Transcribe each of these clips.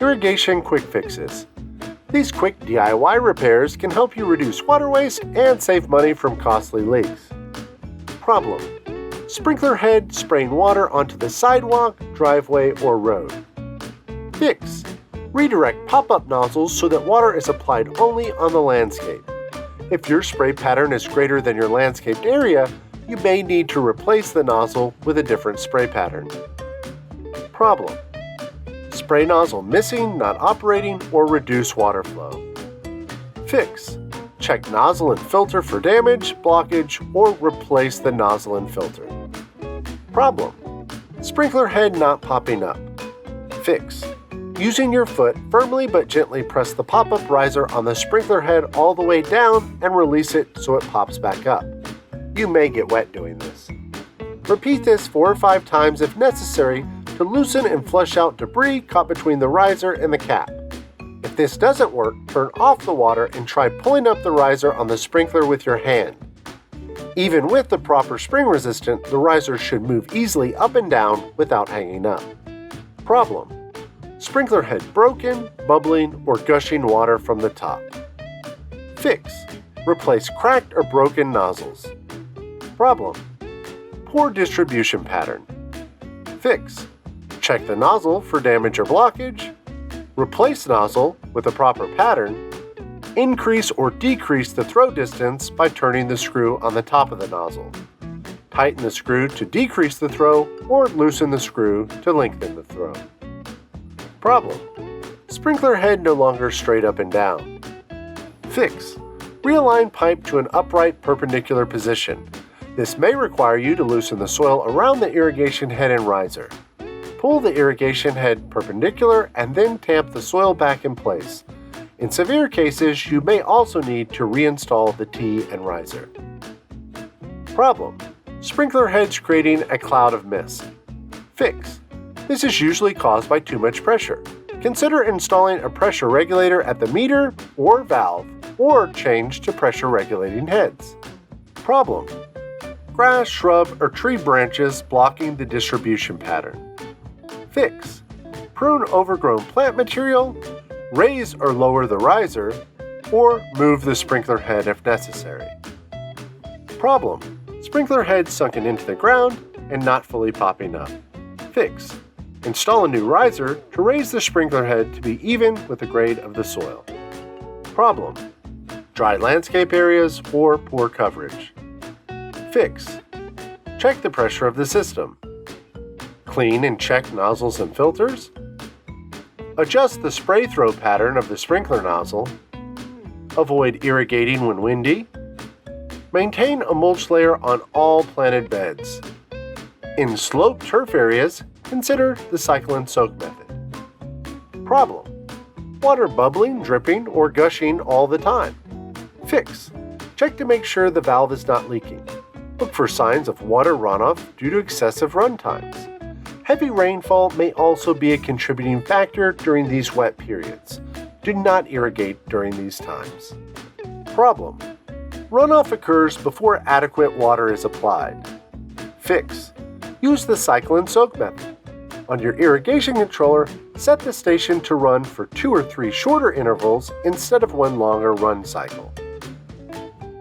Irrigation quick fixes. These quick DIY repairs can help you reduce water waste and save money from costly leaks. Problem: sprinkler head spraying water onto the sidewalk, driveway, or road. Fix: redirect pop-up nozzles so that water is applied only on the landscape. If your spray pattern is greater than your landscaped area, you may need to replace the nozzle with a different spray pattern. Problem: spray nozzle missing, not operating, or reduce water flow. Fix: check nozzle and filter for damage, blockage, or replace the nozzle and filter. Problem: sprinkler head not popping up. Fix: using your foot, firmly but gently press the pop-up riser on the sprinkler head all the way down and release it so it pops back up. You may get wet doing this. Repeat this 4 or 5 times if necessary to loosen and flush out debris caught between the riser and the cap. If this doesn't work, turn off the water and try pulling up the riser on the sprinkler with your hand. Even with the proper spring resistance, the riser should move easily up and down without hanging up. Problem: sprinkler head broken, bubbling, or gushing water from the top. Fix: replace cracked or broken nozzles. Problem: poor distribution pattern. Fix: check the nozzle for damage or blockage. Replace nozzle with a proper pattern. Increase or decrease the throw distance by turning the screw on the top of the nozzle. Tighten the screw to decrease the throw or loosen the screw to lengthen the throw. Problem: sprinkler head no longer straight up and down. Fix: realign pipe to an upright perpendicular position. This may require you to loosen the soil around the irrigation head and riser. Pull the irrigation head perpendicular and then tamp the soil back in place. In severe cases, you may also need to reinstall the tee and riser. Problem: sprinkler heads creating a cloud of mist. Fix: this is usually caused by too much pressure. Consider installing a pressure regulator at the meter or valve, or change to pressure regulating heads. Problem: grass, shrub, or tree branches blocking the distribution pattern. Fix: prune overgrown plant material, raise or lower the riser, or move the sprinkler head if necessary. Problem: sprinkler head sunken into the ground and not fully popping up. Fix: install a new riser to raise the sprinkler head to be even with the grade of the soil. Problem: dry landscape areas or poor coverage. Fix: check the pressure of the system. Clean and check nozzles and filters. Adjust the spray throw pattern of the sprinkler nozzle. Avoid irrigating when windy. Maintain a mulch layer on all planted beds. In sloped turf areas, consider the cycle and soak method. Problem: water bubbling, dripping, or gushing all the time. Fix: check to make sure the valve is not leaking. Look for signs of water runoff due to excessive run times. Heavy rainfall may also be a contributing factor during these wet periods. Do not irrigate during these times. Problem: runoff occurs before adequate water is applied. Fix: use the cycle and soak method. On your irrigation controller, set the station to run for 2 or 3 shorter intervals instead of one longer run cycle.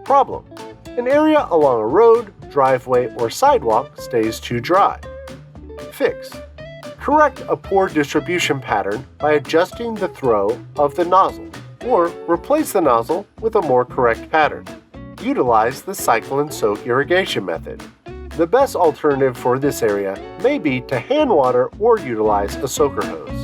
Problem: an area along a road, driveway, or sidewalk stays too dry. Fix: correct a poor distribution pattern by adjusting the throw of the nozzle, or replace the nozzle with a more correct pattern. Utilize the cycle and soak irrigation method. The best alternative for this area may be to hand water or utilize a soaker hose.